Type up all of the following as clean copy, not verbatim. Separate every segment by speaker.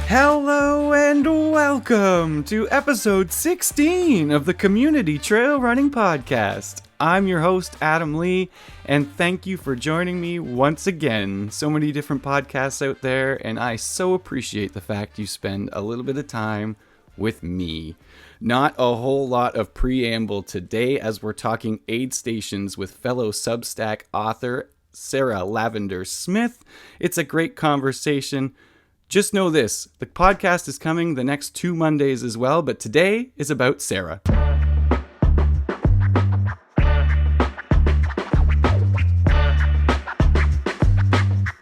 Speaker 1: Hello and welcome to episode 16 of the Community Trail Running Podcast. I'm your host, Adam Lee, and thank you for joining me once again. So many different podcasts out there, and I so appreciate the fact you spend a little bit of time with me. Not a whole lot of preamble today as we're talking aid stations with fellow Substack author Sarah Lavender Smith. It's a great conversation. Just know this, the podcast is coming the next 2 Mondays as well, but today is about Sarah.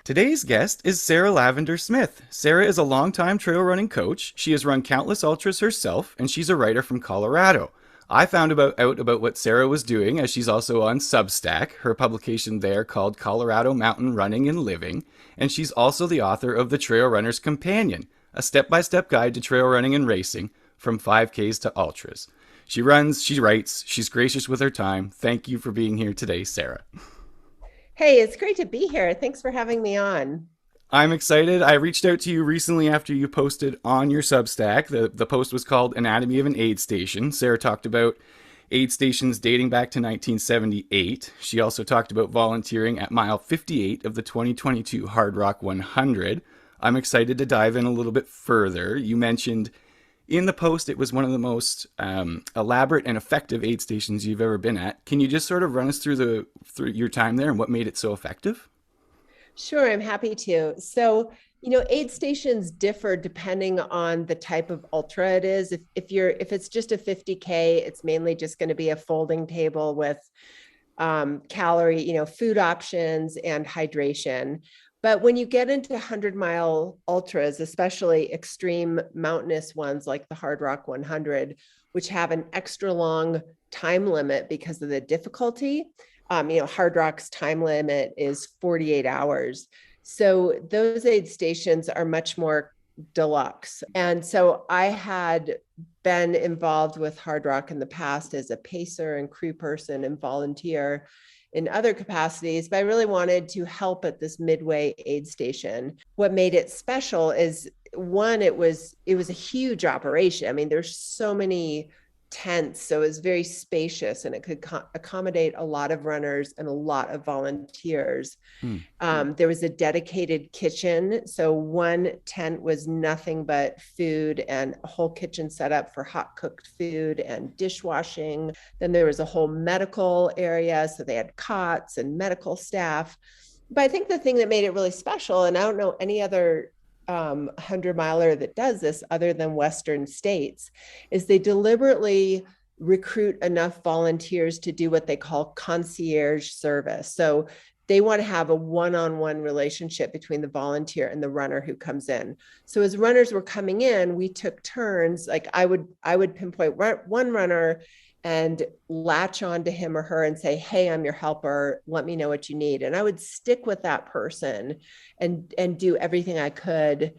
Speaker 1: Today's guest is Sarah Lavender Smith. Sarah is a longtime trail running coach. She has run countless ultras herself, and she's a writer from Colorado. I found out about what Sarah was doing as she's also on Substack, her publication there called Colorado Mountain Running and Living, and she's also the author of The Trail Runner's Companion, a step-by-step guide to trail running and racing from 5Ks to ultras. She runs, she writes, she's gracious with her time. Thank you for being here today, Sarah.
Speaker 2: Hey, it's great to be here. Thanks for having me on.
Speaker 1: I'm excited. I reached out to you recently after you posted on your Substack. The post was called Anatomy of an Aid Station. Sarah talked about aid stations dating back to 1978. She also talked about volunteering at mile 58 of the 2022 Hardrock 100. I'm excited to dive in a little bit further. You mentioned in the post it was one of the most elaborate and effective aid stations you've ever been at. Can you just sort of run us through your time there and what made it so effective?
Speaker 2: Sure, I'm happy to. So, aid stations differ depending on the type of ultra it is. If it's just a 50K, it's mainly just going to be a folding table with calorie, food options and hydration. But when you get into 100-mile ultras, especially extreme mountainous ones like the Hardrock 100, which have an extra long time limit because of the difficulty, Hardrock's time limit is 48 hours. So those aid stations are much more deluxe. And so I had been involved with Hardrock in the past as a pacer and crew person and volunteer in other capacities, but I really wanted to help at this midway aid station. What made it special is, one, it was a huge operation. I mean, there's so many tents, so it was very spacious and it could accommodate a lot of runners and a lot of volunteers. There was a dedicated kitchen, so one tent was nothing but food and a whole kitchen set up for hot cooked food and dishwashing. Then there was a whole medical area, so they had cots and medical staff. But I think the thing that made it really special, and I don't know any other 100-miler that does this other than Western states, is they deliberately recruit enough volunteers to do what they call concierge service. So they want to have a one-on-one relationship between the volunteer and the runner who comes in. So as runners were coming in, we took turns. Like I would pinpoint one runner and latch on to him or her and say, hey, I'm your helper. Let me know what you need. And I would stick with that person and do everything I could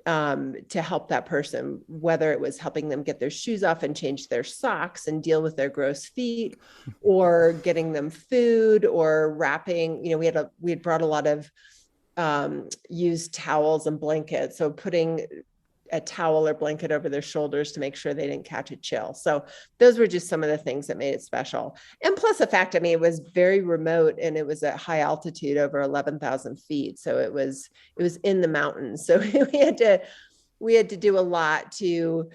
Speaker 2: to help that person, whether it was helping them get their shoes off and change their socks and deal with their gross feet, or getting them food, or wrapping. We had brought a lot of used towels and blankets. So putting a towel or blanket over their shoulders to make sure they didn't catch a chill. So those were just some of the things that made it special. And plus the fact, it was very remote and it was at high altitude, over 11,000 feet. So it was in the mountains. So we had to do a lot to,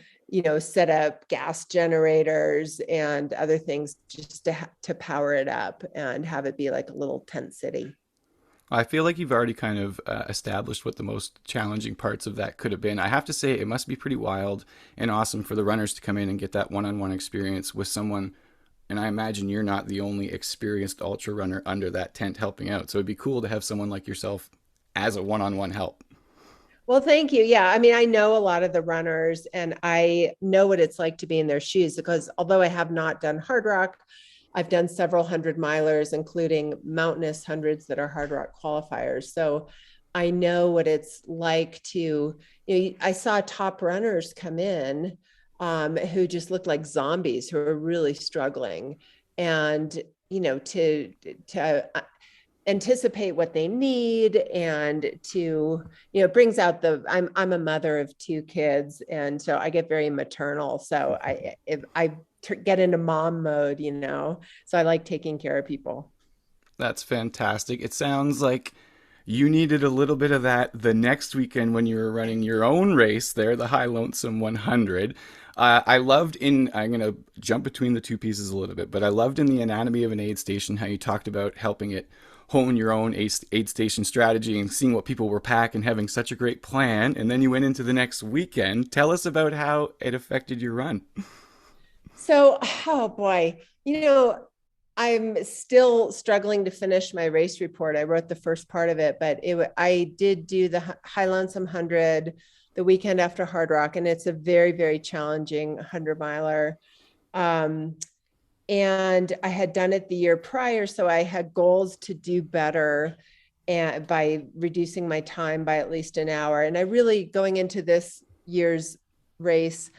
Speaker 2: set up gas generators and other things just to power it up and have it be like a little tent city.
Speaker 1: I feel like you've already kind of established what the most challenging parts of that could have been. I have to say, it must be pretty wild and awesome for the runners to come in and get that one-on-one experience with someone. And I imagine you're not the only experienced ultra runner under that tent helping out. So it'd be cool to have someone like yourself as a one-on-one help.
Speaker 2: Well, thank you. Yeah. I know a lot of the runners and I know what it's like to be in their shoes, because although I have not done Hardrock, I've done several 100-milers, including mountainous hundreds that are Hardrock qualifiers. So I know what it's like to, I saw top runners come in who just looked like zombies, who are really struggling. And, to anticipate what they need and to, it brings out I'm a mother of two kids. And so I get very maternal. So I get into mom mode, so I like taking care of people.
Speaker 1: That's fantastic. It sounds like you needed a little bit of that the next weekend when you were running your own race there, the High Lonesome 100. I'm going to jump between the two pieces a little bit, but I loved in the anatomy of an aid station how you talked about helping it hone your own aid station strategy and seeing what people were packing, having such a great plan. And then you went into the next weekend. Tell us about how it affected your run.
Speaker 2: So, oh boy, I'm still struggling to finish my race report. I wrote the first part of it, but I did do the High Lonesome 100 the weekend after Hardrock, and it's a very, very challenging 100-miler. And I had done it the year prior, so I had goals to do better and by reducing my time by at least an hour. And I really, going into this year's race,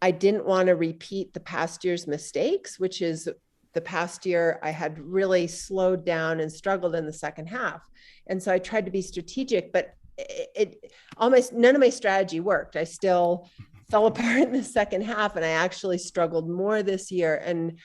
Speaker 2: I didn't want to repeat the past year's mistakes, which is the past year I had really slowed down and struggled in the second half. And so I tried to be strategic, but it almost none of my strategy worked. I still fell apart in the second half, and I actually struggled more this year. And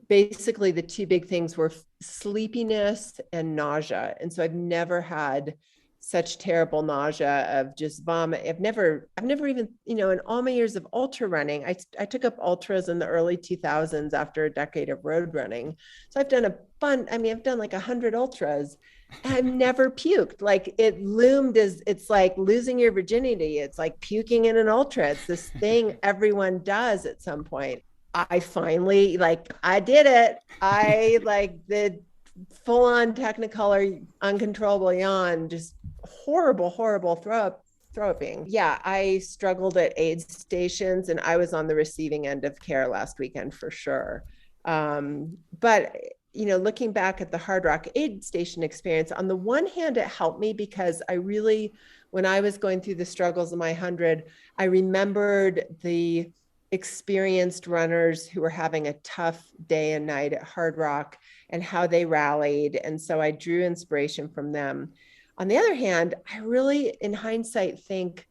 Speaker 2: basically the two big things were sleepiness and nausea. And so I've never had such terrible nausea of just vomit. I've never even, in all my years of ultra running, I took up ultras in the early 2000s after a decade of road running. So I've done I've done like 100 ultras. And I've never puked. Like, it loomed as it's like losing your virginity. It's like puking in an ultra. It's this thing everyone does at some point. I finally, I did it. I the full on Technicolor uncontrollable yawn, just horrible throw-upping. Yeah, I struggled at aid stations, and I was on the receiving end of care last weekend for sure. But looking back at the Hardrock aid station experience, on the one hand, it helped me because when I was going through the struggles of my 100, I remembered the experienced runners who were having a tough day and night at Hardrock and how they rallied. And so I drew inspiration from them. On the other hand, I really, in hindsight, think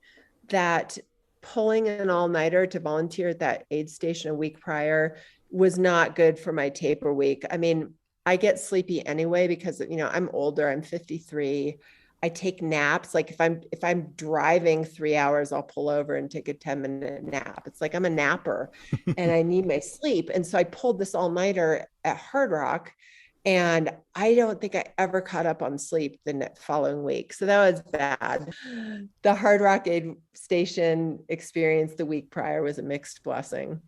Speaker 2: that pulling an all-nighter to volunteer at that aid station a week prior was not good for my taper week. I mean, I get sleepy anyway because, I'm older, I'm 53. I take naps. Like if I'm driving 3 hours, I'll pull over and take a 10-minute nap. It's like I'm a napper and I need my sleep. And so I pulled this all-nighter at Hardrock, and I don't think I ever caught up on sleep the following week. So that was bad. The Hardrock aid station experience the week prior was a mixed blessing.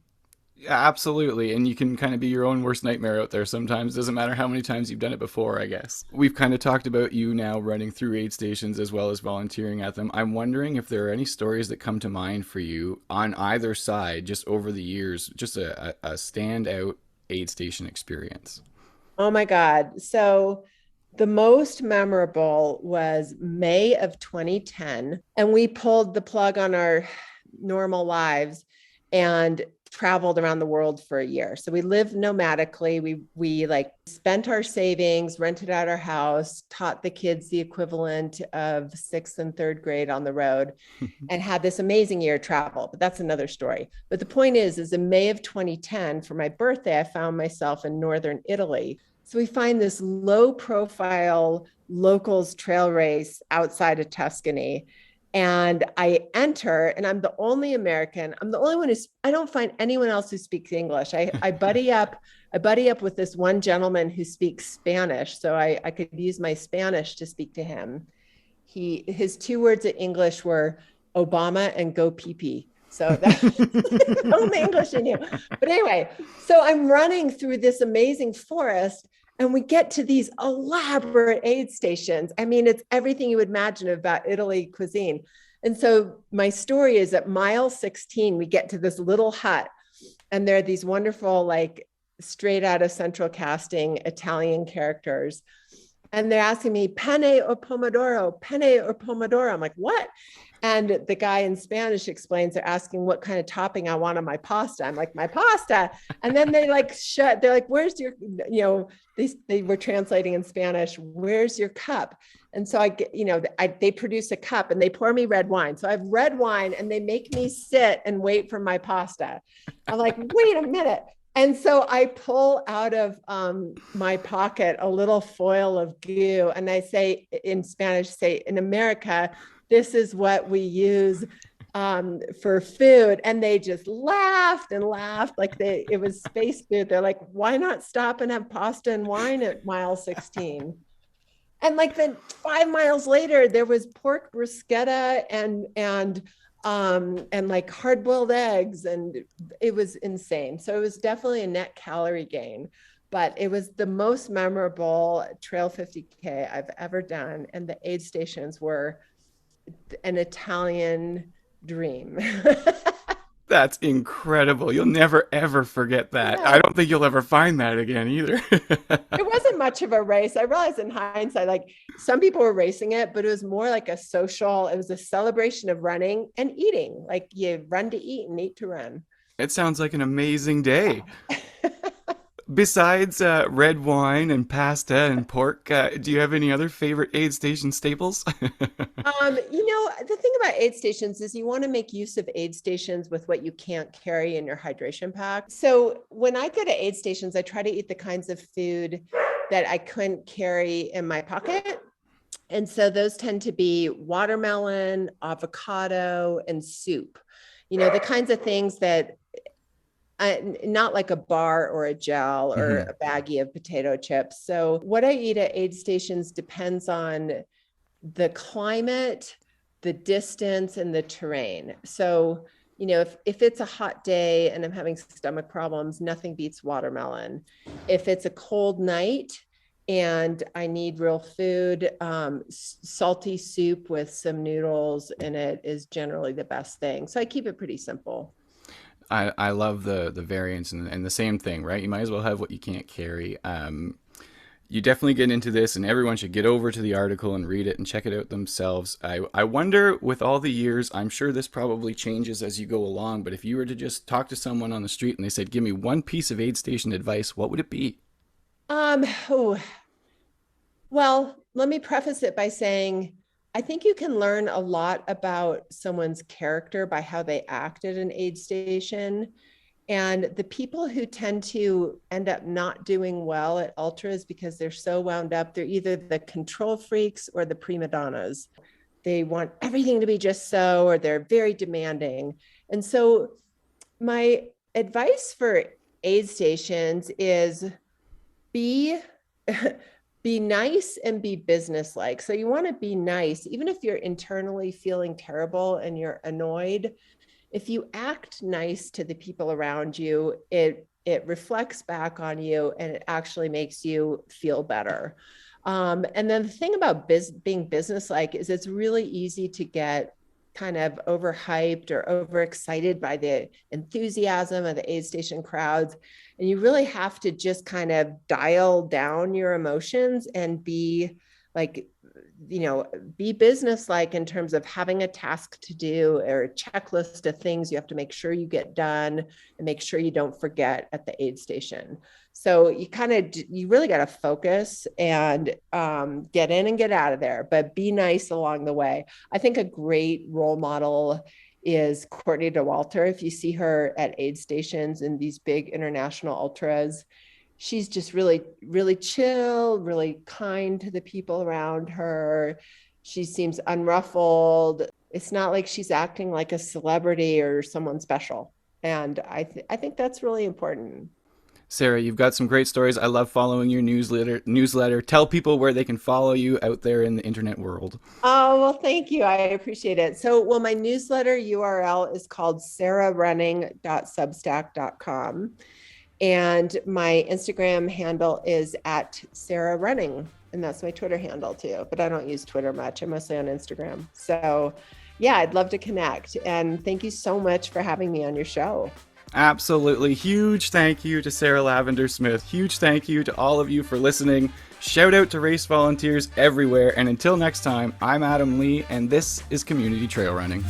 Speaker 1: Yeah, absolutely. And you can kind of be your own worst nightmare out there sometimes. Doesn't matter how many times you've done it before, I guess. We've kind of talked about you now running through aid stations as well as volunteering at them. I'm wondering if there are any stories that come to mind for you on either side, just over the years, just a standout aid station experience.
Speaker 2: Oh my God. So the most memorable was May of 2010, and we pulled the plug on our normal lives and traveled around the world for a year. So we lived nomadically. We spent our savings, rented out our house, taught the kids the equivalent of sixth and third grade on the road, and had this amazing year of travel. But that's another story. But the point is in May of 2010, for my birthday, I found myself in northern Italy. So we find this low profile locals trail race outside of Tuscany. And I enter, and I'm the only American. I'm the only one I don't find anyone else who speaks English. I buddy up with this one gentleman who speaks Spanish. So I could use my Spanish to speak to him. His two words in English were Obama and go pee pee. So that's the only English I knew. But anyway, so I'm running through this amazing forest, and we get to these elaborate aid stations. I mean, it's everything you would imagine about Italy cuisine. And so my story is at mile 16, we get to this little hut, and there are these wonderful, straight out of central casting Italian characters. And they're asking me penne or pomodoro, penne or pomodoro. I'm like, what? And the guy in Spanish explains, they're asking what kind of topping I want on my pasta. I'm like, my pasta. And then they like they're like, where's your, they were translating in Spanish, where's your cup? And so I get, they produce a cup and they pour me red wine. So I have red wine and they make me sit and wait for my pasta. I'm like, wait a minute. And so I pull out of my pocket a little foil of goo. And I say in Spanish, in America, this is what we use for food. And they just laughed and laughed like it was space food. They're like, why not stop and have pasta and wine at mile 16? And like then 5 miles later, there was pork bruschetta and like hard-boiled eggs, and it was insane. So it was definitely a net calorie gain, but it was the most memorable trail 50K I've ever done. And the aid stations were an Italian dream.
Speaker 1: That's incredible. You'll never, ever forget that.
Speaker 2: Yeah.
Speaker 1: I don't think you'll ever find that again either.
Speaker 2: It wasn't much of a race. I realized in hindsight, like some people were racing it, but it was more like it was a celebration of running and eating. Like you run to eat and eat to run.
Speaker 1: It sounds like an amazing day.
Speaker 2: Yeah.
Speaker 1: Besides red wine and pasta and pork, do you have any other favorite aid station staples?
Speaker 2: The thing about aid stations is you want to make use of aid stations with what you can't carry in your hydration pack. So when I go to aid stations, I try to eat the kinds of food that I couldn't carry in my pocket. And so those tend to be watermelon, avocado, and soup. The kinds of things that not like a bar or a gel or a baggie of potato chips. So what I eat at aid stations depends on the climate, the distance, and the terrain. So, if it's a hot day and I'm having stomach problems, nothing beats watermelon. If it's a cold night and I need real food, salty soup with some noodles in it is generally the best thing. So I keep it pretty simple.
Speaker 1: I love the variants and the same thing, right? You might as well have what you can't carry. You definitely get into this, and everyone should get over to the article and read it and check it out themselves. I wonder, with all the years, I'm sure this probably changes as you go along, but if you were to just talk to someone on the street and they said, give me one piece of aid station advice, what would it be?
Speaker 2: Well, let me preface it by saying, I think you can learn a lot about someone's character by how they act at an aid station. And the people who tend to end up not doing well at ultras because they're so wound up, they're either the control freaks or the prima donnas. They want everything to be just so, or they're very demanding. And so my advice for aid stations is be nice and be businesslike. So you want to be nice, even if you're internally feeling terrible and you're annoyed. If you act nice to the people around you, it reflects back on you and it actually makes you feel better. And then the thing about being businesslike is it's really easy to get kind of overhyped or overexcited by the enthusiasm of the aid station crowds. And you really have to just kind of dial down your emotions and be like, be businesslike in terms of having a task to do or a checklist of things you have to make sure you get done and make sure you don't forget at the aid station. So you really got to focus and get in and get out of there, but be nice along the way. I think a great role model is Courtney Dauwalter. If you see her at aid stations in these big international ultras, she's just really, really chill, really kind to the people around her. She seems unruffled. It's not like she's acting like a celebrity or someone special. And I think that's really important.
Speaker 1: Sarah, you've got some great stories. I love following your newsletter. Tell people where they can follow you out there in the internet world.
Speaker 2: Oh, well, thank you. I appreciate it. So, my newsletter URL is called sararunning.substack.com. And my Instagram handle is at Sarah Running. And that's my Twitter handle too. But I don't use Twitter much. I'm mostly on Instagram. So yeah, I'd love to connect. And thank you so much for having me on your show.
Speaker 1: Absolutely. Huge thank you to Sarah Lavender Smith. Huge thank you to all of you for listening. Shout out to race volunteers everywhere. And until next time, I'm Adam Lee, and this is Community Trail Running.